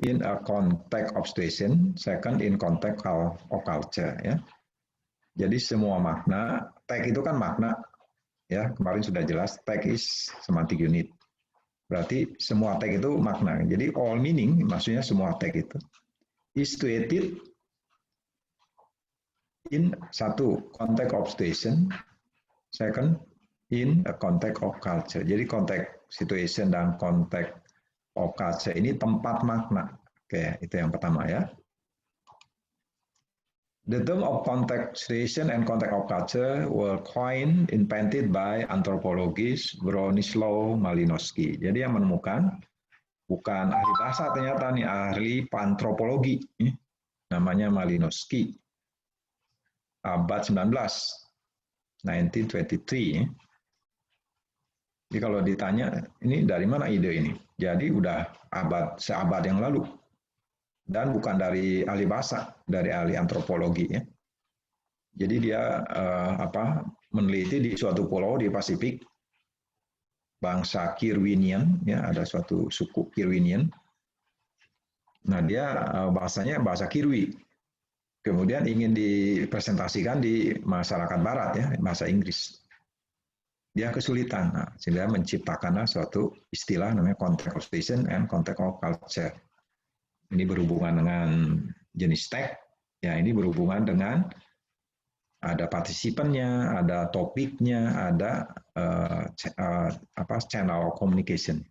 in a context of situation, second in context of culture. Ya. Jadi semua makna, tag itu kan makna, ya kemarin sudah jelas, tag is semantic unit. Berarti semua tag itu makna. Jadi all meaning, maksudnya semua tag itu is situated in satu context of situation, second in a context of culture. Jadi konteks situation dan konteks of culture ini tempat makna. Oke, itu yang pertama ya. The term of context situation and context of culture were coined, invented by anthropologist Bronislaw Malinowski. Jadi yang menemukan bukan ahli bahasa ternyata nih, ahli antropologi. Namanya Malinowski. Abad 19, 1923. Jadi kalau ditanya, ini dari mana ide ini? Jadi udah seabad yang lalu. Dan bukan dari ahli bahasa, dari ahli antropologi. Ya. Jadi dia meneliti di suatu pulau di Pasifik, bangsa Kirwinian, ya ada suatu suku Kirwinian. Nah dia bahasanya bahasa Kirwi. Kemudian ingin dipresentasikan di masyarakat Barat, ya bahasa Inggris. Dia kesulitan, sehingga menciptakanlah suatu istilah namanya context of situation and context of culture. Ini berhubungan dengan jenis tag, ya ini berhubungan dengan ada partisipannya, ada topiknya, ada channel communication.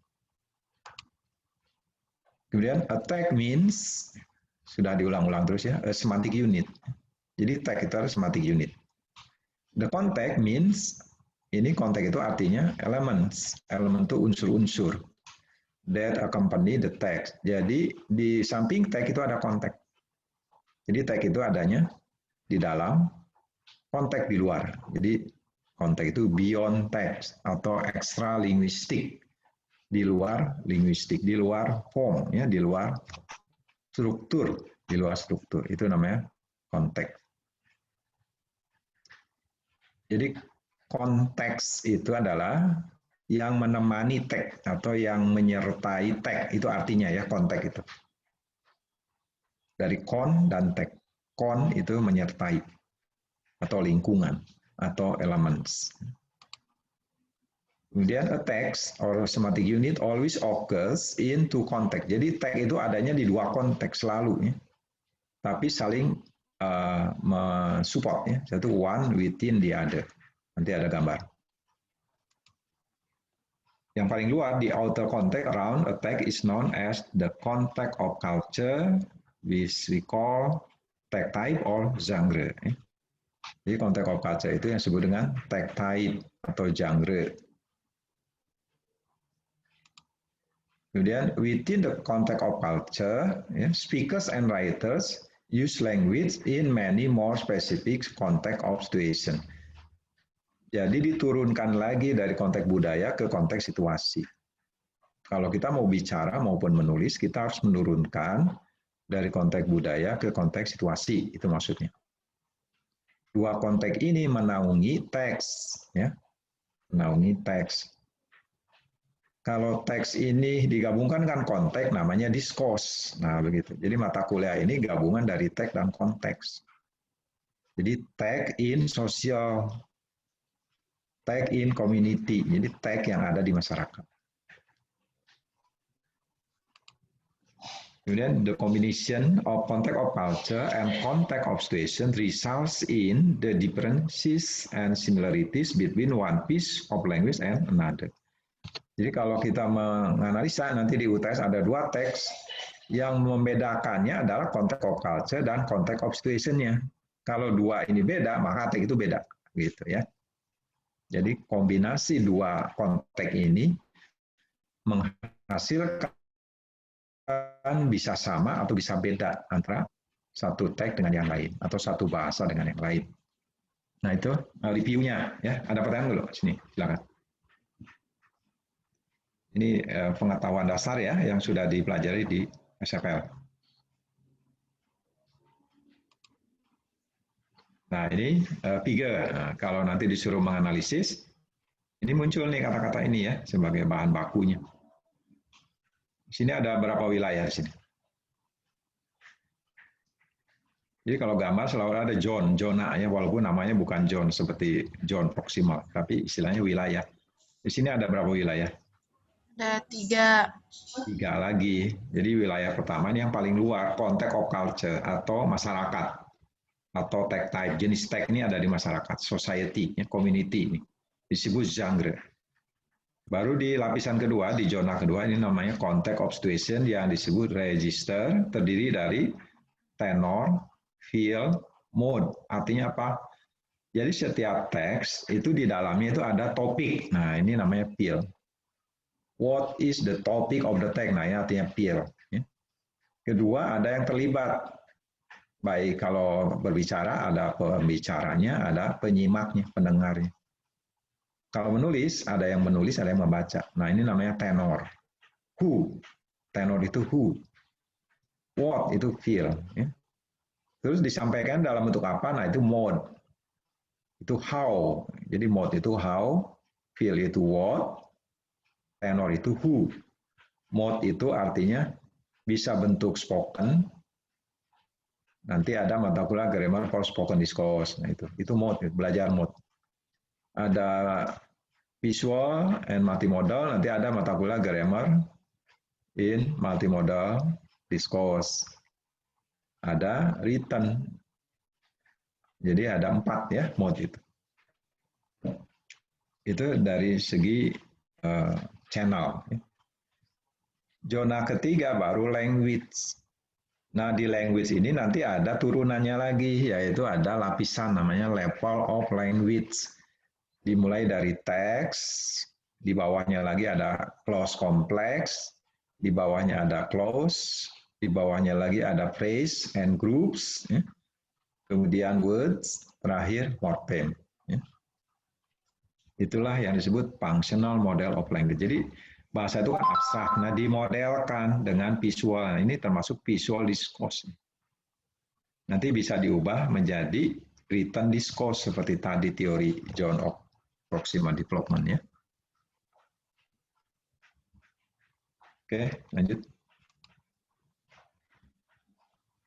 Kemudian a tag means, sudah diulang-ulang terus ya, a semantic unit. Jadi tag itu adalah semantic unit. The context means, ini konteks itu artinya elements. Elemen itu unsur-unsur that accompany the text. Jadi di samping tag itu ada konteks. Jadi tag itu adanya di dalam, konteks di luar. Jadi konteks itu beyond text atau extra linguistic, di luar linguistik, di luar form, ya, di luar struktur, di luar struktur. Itu namanya konteks. Jadi konteks itu adalah yang menemani tag atau yang menyertai tag. Itu artinya ya konteks itu. Dari kon dan tag. Kon itu menyertai atau lingkungan atau elements. Kemudian a text or semantic unit always occurs in two context. Jadi tag itu adanya di dua konteks selalu, ya. Tapi saling mensupport, ya. Satu one within the other. Nanti ada gambar. Yang paling luar di outer context around a tag is known as the context of culture, which we call tag type or genre. Jadi context of culture itu yang disebut dengan tag type atau genre. Kemudian within the context of culture, speakers and writers use language in many more specific context of situation. Jadi diturunkan lagi dari konteks budaya ke konteks situasi. Kalau kita mau bicara maupun menulis, kita harus menurunkan dari konteks budaya ke konteks situasi. Itu maksudnya. Dua konteks ini menaungi teks, ya, menaungi teks. Kalau teks ini digabungkan kan konteks, namanya discourse. Nah begitu. Jadi mata kuliah ini gabungan dari teks dan konteks. Jadi tag in social, tag in community, jadi tag yang ada di masyarakat. Kemudian the combination of context of culture and context of situation results in the differences and similarities between one piece of language and another. Jadi kalau kita menganalisa nanti di UTS ada dua teks yang membedakannya adalah context of culture dan context of situation-nya. Kalau dua ini beda, maka teks itu beda, gitu ya. Jadi kombinasi dua konteks ini menghasilkan bisa sama atau bisa beda antara satu teks dengan yang lain atau satu bahasa dengan yang lain. Nah itu reviewnya ya. Ada pertanyaan dulu sini, silakan. Ini pengetahuan dasar ya yang sudah dipelajari di SFL. Nah ini figure. Nah, kalau nanti disuruh menganalisis, ini muncul nih kata-kata ini ya sebagai bahan bakunya. Di sini ada berapa wilayah di sini? Jadi kalau gambar selalu ada zona ya, walaupun namanya bukan zone seperti zone proximal, tapi istilahnya wilayah. Di sini ada berapa wilayah? Ada 3. 3 lagi. Jadi wilayah pertama ini yang paling luar, context of culture atau masyarakat. Atau tag type, jenis tag ini ada di masyarakat, society, community ini. Disebut genre. Baru di lapisan kedua, di zona kedua, ini namanya context of situation yang disebut register, terdiri dari tenor, field, mode. Artinya apa? Jadi setiap teks itu di dalamnya itu ada topik. Nah, ini namanya field. What is the topic of the text? Nah, ini artinya field. Kedua, ada yang terlibat. Baik kalau berbicara, ada pembicaranya, ada penyimaknya, pendengarnya. Kalau menulis, ada yang menulis, ada yang membaca. Nah, ini namanya tenor. Who, tenor itu who. What itu feel. Ya. Terus disampaikan dalam bentuk apa? Nah, itu mode. Itu how. Jadi mode itu how, feel itu what, tenor itu who. Mode itu artinya bisa bentuk spoken. Nanti ada mata kuliah grammar for spoken discourse. Nah, itu mode, belajar mode. Ada visual and multimodal, nanti ada mata kuliah grammar in multimodal discourse. Ada written. Jadi ada 4 ya mode itu. Itu dari segi channel. Zona ketiga baru language. Nah di language ini nanti ada turunannya lagi, yaitu ada lapisan namanya level of language. Dimulai dari teks, di bawahnya lagi ada clause complex, di bawahnya ada clause, di bawahnya lagi ada phrase and groups, ya. Kemudian words, terakhir morpheme. Ya. Itulah yang disebut functional model of language. Jadi bahasa itu kan abstrak, nah dimodelkan dengan visual. Nah, ini termasuk visual discourse. Nanti bisa diubah menjadi written discourse seperti tadi teori John of proximal development ya. Oke, lanjut.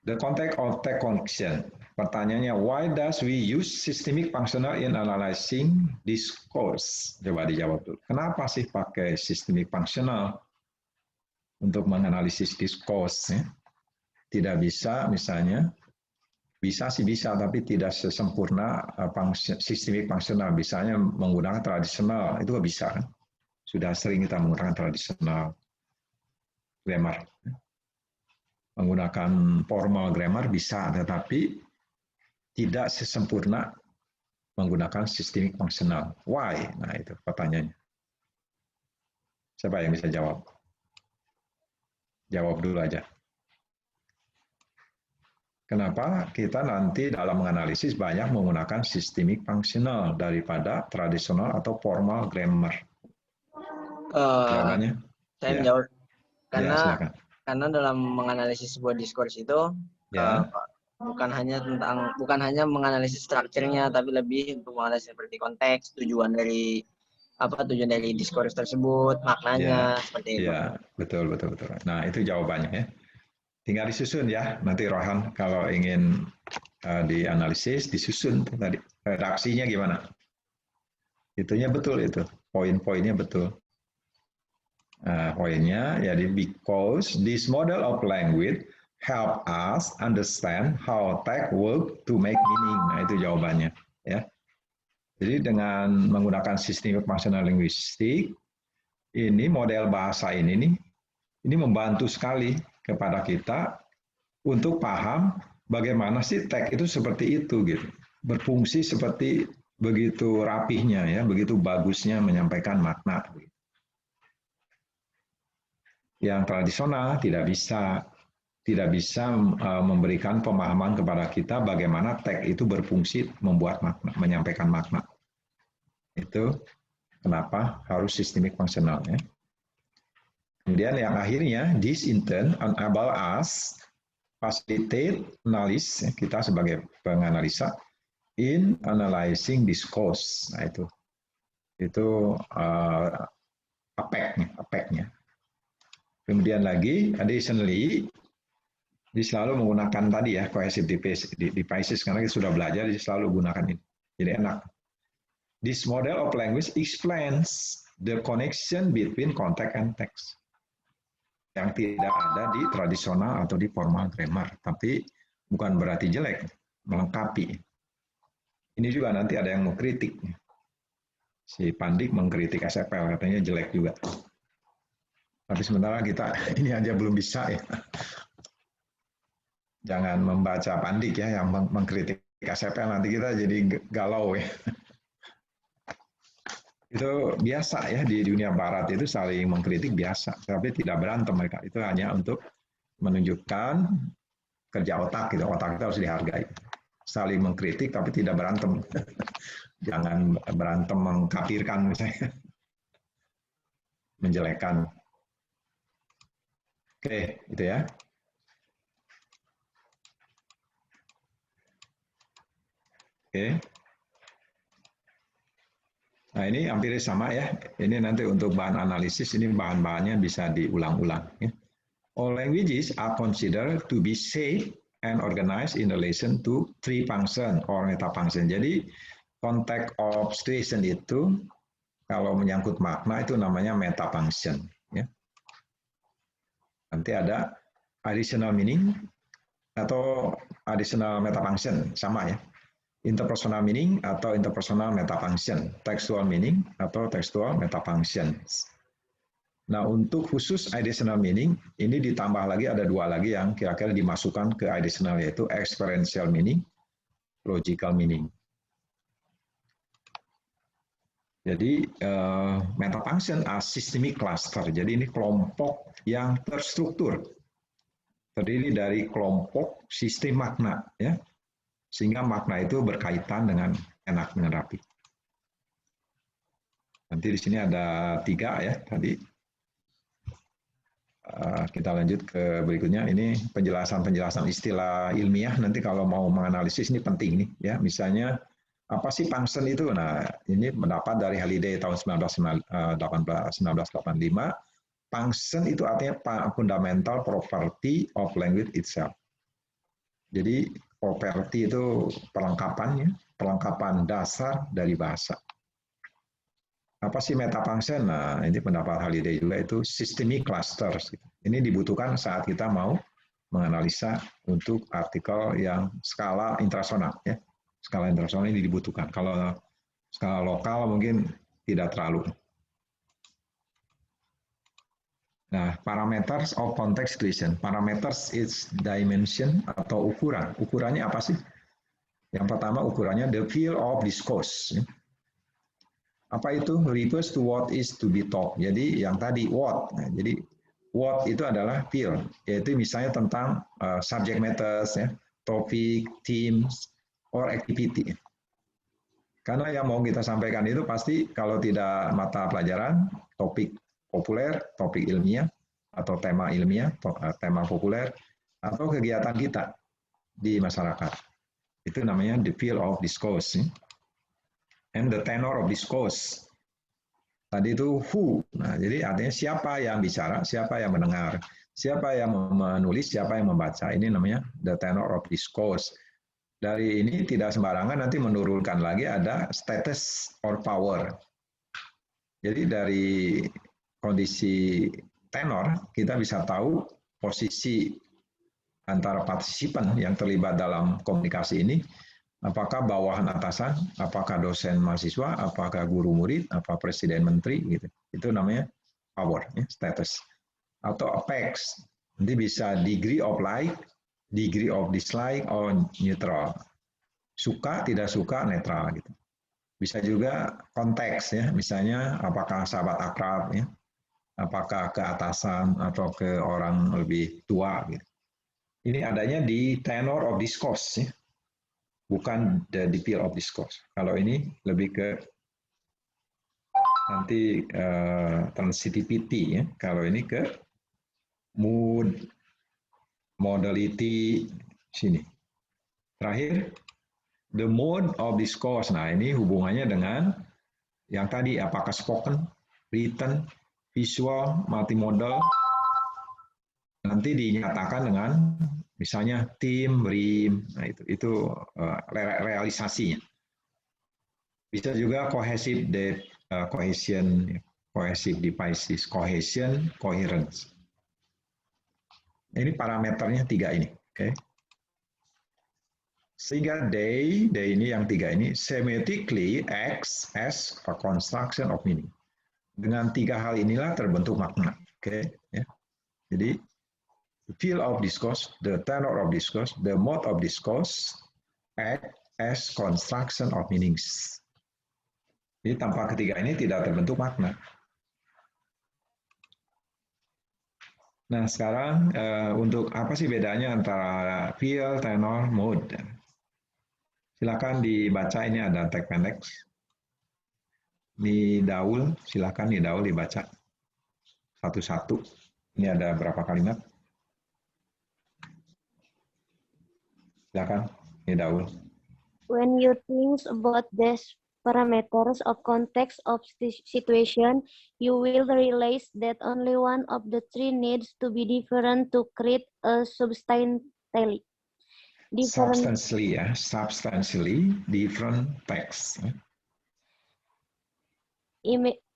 The context of text connection. Pertanyaannya, why does we use systemic functional in analyzing discourse? Coba dijawab dulu. Kenapa sih pakai systemic functional untuk menganalisis discourse? Ya? Tidak bisa, misalnya, bisa sih bisa, tapi tidak sesempurna systemic functional. Misalnya menggunakan tradisional, itu bisa kan? Sudah sering kita menggunakan tradisional grammar. Menggunakan formal grammar bisa, tetapi tidak sesempurna menggunakan systemic functional. Why? Nah itu pertanyaannya. Siapa yang bisa jawab? Jawab dulu aja. Kenapa kita nanti dalam menganalisis banyak menggunakan systemic functional daripada tradisional atau formal grammar? Jawabannya? Saya Ya. menjawab Ya, silakan. karena dalam menganalisis sebuah diskurs itu Ya. bukan hanya menganalisis strukturnya, tapi lebih untuk menganalisis seperti konteks, tujuan dari diskurs tersebut, maknanya, seperti itu. Ya, betul. Nah, itu jawabannya ya. Tinggal disusun ya. Nanti Rohan kalau ingin dianalisis, disusun tadi. Redaksinya gimana? Itunya betul itu. Poin-poinnya betul. Poinnya jadi because this model of language help us understand how text work to make meaning. Nah, itu jawabannya ya. Jadi dengan menggunakan sistem functional linguistik, ini model bahasa ini membantu sekali kepada kita untuk paham bagaimana sih teks itu seperti itu gitu. Berfungsi seperti begitu rapihnya ya, begitu bagusnya menyampaikan makna. Yang tradisional tidak bisa memberikan pemahaman kepada kita bagaimana teks itu berfungsi membuat makna, menyampaikan makna. Itu kenapa harus sistemik fungsional ya. Kemudian yang akhirnya this in turn enable us facilitate analysis, kita sebagai penganalisa in analyzing discourse. Nah itu apeknya. Kemudian lagi, additionally, Jadi selalu menggunakan tadi ya cohesive devices karena kita sudah belajar, jadi selalu gunakan ini. Jadi enak. This model of language explains the connection between context and text yang tidak ada di tradisional atau di formal grammar, tapi bukan berarti jelek, melengkapi. Ini juga nanti ada yang mengkritik. Si Pandik mengkritik SFL, katanya jelek juga. Tapi sementara kita ini aja belum bisa ya. Jangan membaca Pandik ya yang mengkritik SFL, nanti kita jadi galau ya. Itu biasa ya di dunia barat itu saling mengkritik biasa, tapi tidak berantem mereka. Itu hanya untuk menunjukkan kerja otak gitu. Otak kita harus dihargai. Saling mengkritik tapi tidak berantem. Jangan berantem mengkafirkan misalnya. Menjelekkan. Oke, itu ya. Oke. Nah, ini hampir sama ya. Ini nanti untuk bahan analisis, ini bahan-bahannya bisa diulang-ulang. Ya. All languages are considered to be safe and organized in relation to three function or meta function. Jadi, context of situation itu, kalau menyangkut makna itu namanya meta function. Ya. Nanti ada additional meaning atau additional meta function, sama ya. Interpersonal meaning atau interpersonal metafunction, textual meaning atau textual metafunctions. Nah, untuk khusus additional meaning, ini ditambah lagi ada dua lagi yang kira-kira dimasukkan ke additional, yaitu experiential meaning, logical meaning. Jadi, metafunction are systemic cluster. Jadi, ini kelompok yang terstruktur. Terdiri dari kelompok sistem makna, ya. Sehingga makna itu berkaitan dengan enak dengan rapi. Nanti di sini ada 3 ya tadi. Kita lanjut ke berikutnya. Ini penjelasan istilah ilmiah. Nanti kalau mau menganalisis ini penting nih ya. Misalnya apa sih function itu? Nah, ini mendapat dari Halliday tahun 1985. Function itu artinya fundamental property of language itself. Jadi properti itu perlengkapannya, perlengkapan dasar dari bahasa. Apa sih metafunction? Nah, ini pendapat Halliday juga itu systemic clusters. Ini dibutuhkan saat kita mau menganalisa untuk artikel yang skala internasional. Ya. Skala internasional ini dibutuhkan. Kalau skala lokal mungkin tidak terlalu. Nah, parameters of context situation. Parameters is dimension atau ukuran. Ukurannya apa sih? Yang pertama ukurannya the field of discourse. Apa itu? Refers to what is to be taught. Jadi yang tadi what. Nah, jadi what itu adalah field, yaitu misalnya tentang subject matters, ya, topik, themes, or activity. Karena yang mau kita sampaikan itu pasti kalau tidak mata pelajaran, topik populer, topik ilmiah, atau tema ilmiah, tema populer, atau kegiatan kita di masyarakat. Itu namanya the field of discourse. And the tenor of discourse. Tadi itu who. Nah, jadi artinya siapa yang bicara, siapa yang mendengar, siapa yang menulis, siapa yang membaca. Ini namanya the tenor of discourse. Dari ini tidak sembarangan nanti menurunkan lagi ada status or power. Jadi dari kondisi tenor, kita bisa tahu posisi antara partisipan yang terlibat dalam komunikasi ini, apakah bawahan atasan, apakah dosen mahasiswa, apakah guru murid, apa presiden menteri, gitu. Itu namanya power, ya, status. Atau apex, nanti bisa degree of like, degree of dislike, or neutral. Suka, tidak suka, netral, gitu. Bisa juga konteks, ya, misalnya apakah sahabat akrab, ya, apakah ke atasan atau ke orang lebih tua, gitu. Ini adanya di tenor of discourse, ya. Bukan the field of discourse. Kalau ini lebih ke nanti sensitivity, ya. Kalau ini ke mood, modality, sini. Terakhir, the mode of discourse. Nah, ini hubungannya dengan yang tadi, apakah spoken, written, visual, multimodal, nanti dinyatakan dengan Misalnya tim, BRIM, nah itu realisasinya. Bisa juga cohesive devices, cohesion, coherence. Ini parameternya 3 ini, oke? Sehingga they ini yang 3 ini semiotically acts as a construction of meaning. Dengan 3 hal inilah terbentuk makna, oke? Ya. Jadi the field of discourse, the tenor of discourse, the mode of discourse act as construction of meanings. Jadi tanpa ketiga ini tidak terbentuk makna. Nah sekarang untuk apa sih bedanya antara field, tenor, mode? Silakan dibaca, ini ada teks pendek. Di Daul, silakan di Daul dibaca satu-satu. Ini ada berapa kalimat? Silakan, di Daul. When you think about these parameters of context of situation, you will realize that only one of the three needs to be different to create a substantially different text.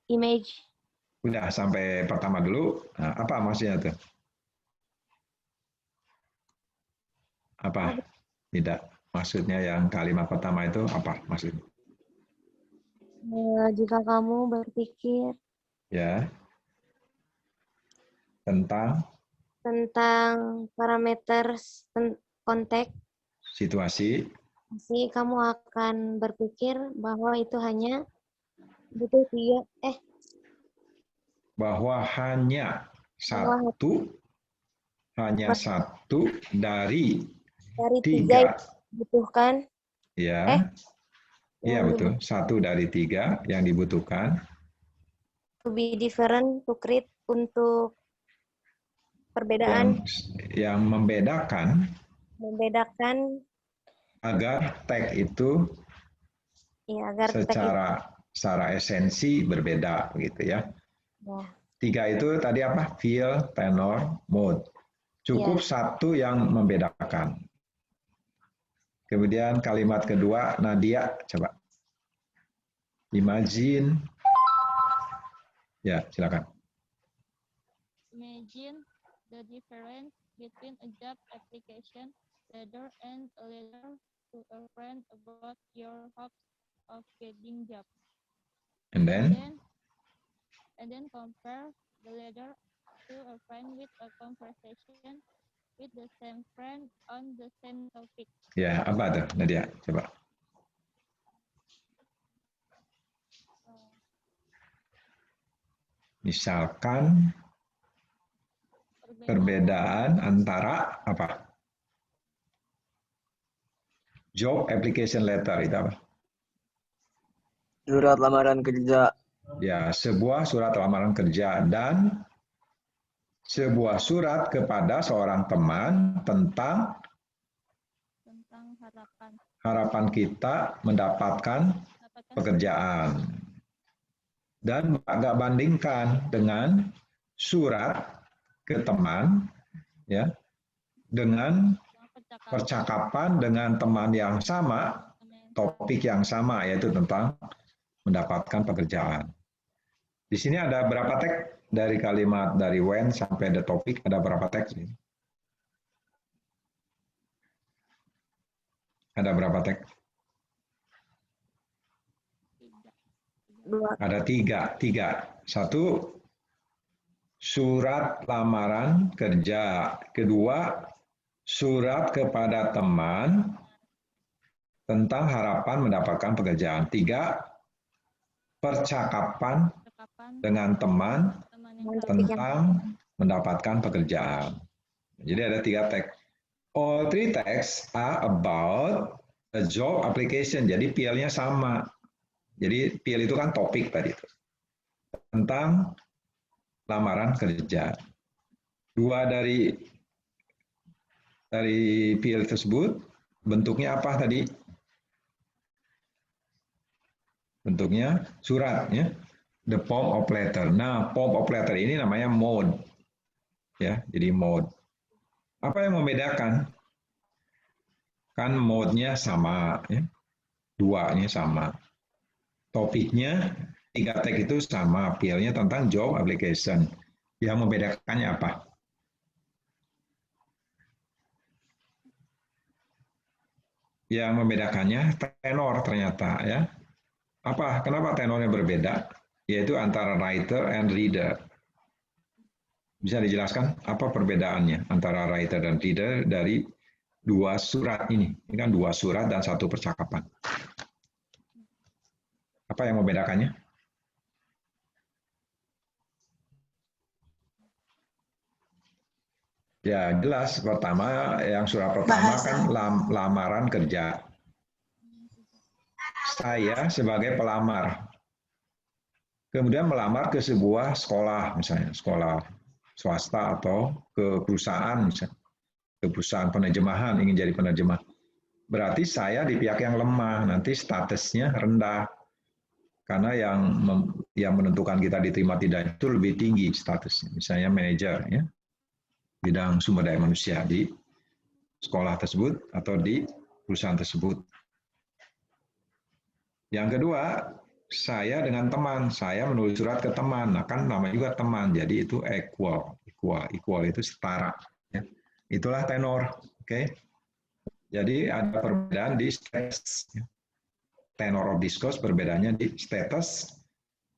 Image. Udah sampai pertama dulu. Nah, apa maksudnya tuh? Apa? Tidak. Maksudnya yang kalimat pertama itu apa maksudnya? Jika kamu berpikir ya tentang parameter konteks situasi, kamu akan berpikir bahwa itu hanya butuh bahwa hanya satu dari tiga dibutuhkan. Ya, iya betul. 1 dari 3 yang dibutuhkan. To be different, to create, untuk perbedaan. Yang membedakan. Agar teks itu secara esensi berbeda, gitu ya. 3 itu tadi apa? Field, tenor, mode. Cukup satu yang membedakan. Kemudian kalimat kedua, Nadia, coba. Imagine. Ya, silakan. Imagine the difference between a job application letter and a letter to a friend about your hopes of getting job. And then compare the letter to a friend with a conversation with the same friend on the same topic. Ya, apa tuh, Nadia? Coba. Misalkan perbedaan antara apa? Job application letter itu apa? Surat lamaran kerja. Ya, sebuah surat lamaran kerja dan sebuah surat kepada seorang teman tentang harapan kita mendapatkan pekerjaan. Dan agak bandingkan dengan surat ke teman, ya, dengan percakapan dengan teman yang sama, topik yang sama, yaitu tentang mendapatkan pekerjaan. Di sini ada berapa teks dari kalimat dari when sampai the topic, ada berapa teks? Ada berapa teks? Ada 3. 1, surat lamaran kerja. 2, surat kepada teman tentang harapan mendapatkan pekerjaan. 3, percakapan dengan teman tentang mendapatkan pekerjaan. Jadi ada 3 teks. All 3 texts are about a job application. Jadi PL-nya sama. Jadi PL itu kan topik tadi itu. Tentang lamaran kerja. 2 dari PL tersebut bentuknya apa tadi? Bentuknya surat, ya. The form of letter. Nah, form of letter ini namanya mode. Ya, jadi mode. Apa yang membedakan? Kan mode-nya sama, ya. Duanya sama. Topiknya 3 tag itu sama, field-nya tentang job application. Yang membedakannya apa? Yang membedakannya tenor ternyata, ya. Apa? Kenapa tenornya berbeda? Yaitu antara writer and reader. Bisa dijelaskan apa perbedaannya antara writer dan reader dari 2 surat ini? Ini kan 2 surat dan 1 percakapan. Apa yang membedakannya? Ya jelas, pertama yang surat pertama kan lamaran kerja. Saya sebagai pelamar, kemudian melamar ke sebuah sekolah, misalnya sekolah swasta atau ke perusahaan, misalnya ke perusahaan penerjemahan, ingin jadi penerjemah. Berarti saya di pihak yang lemah, nanti statusnya rendah. Karena yang menentukan kita diterima tidak itu lebih tinggi statusnya, misalnya manajer, ya, bidang sumber daya manusia di sekolah tersebut atau di perusahaan tersebut. Yang kedua, saya dengan teman, saya menulis surat ke teman, nah kan namanya juga teman, jadi itu equal itu setara. Ya. Itulah tenor, oke? Jadi ada perbedaan di status. Tenor of discourse berbedanya di status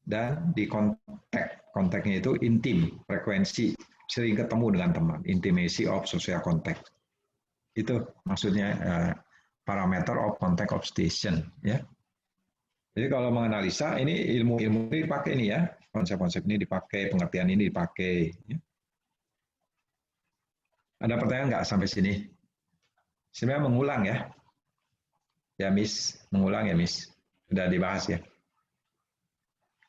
dan di kontak. Kontaknya itu intim, frekuensi, sering ketemu dengan teman, intimacy of social contact. Itu maksudnya parameter of contact of station, ya. Jadi kalau menganalisa ini ilmu-ilmu ini dipakai nih, ya, konsep-konsep ini dipakai, pengertian ini dipakai. Ya. Ada pertanyaan nggak sampai sini? Sebenarnya mengulang ya, ya Miss, mengulang ya Miss, sudah dibahas ya.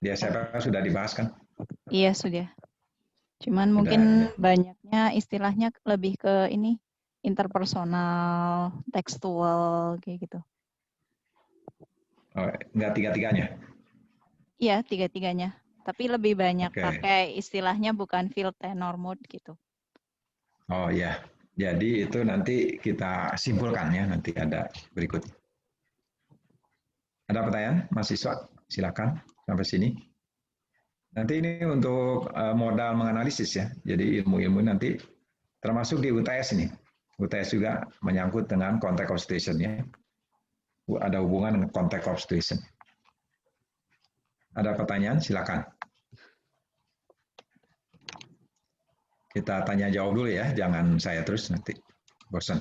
Di SFR sudah dibahas kan? Iya sudah. Cuman Sudah, mungkin ya. banyaknya istilahnya lebih ke ini interpersonal, tekstual kayak gitu. Oh, enggak tiga-tiganya? Iya, tiga-tiganya. Tapi lebih banyak Oke. pakai istilahnya bukan field tenor mode gitu. Oh ya, jadi itu nanti kita simpulkan ya, nanti ada berikut. Ada pertanyaan, mahasiswa? Silakan sampai sini. Nanti ini untuk modal menganalisis ya, jadi ilmu-ilmu nanti termasuk di UTS ini. UTS juga menyangkut dengan context of station ya. Ada hubungan dengan context of station. Ada pertanyaan? Silakan. Kita tanya jawab dulu ya, jangan saya terus nanti bosan.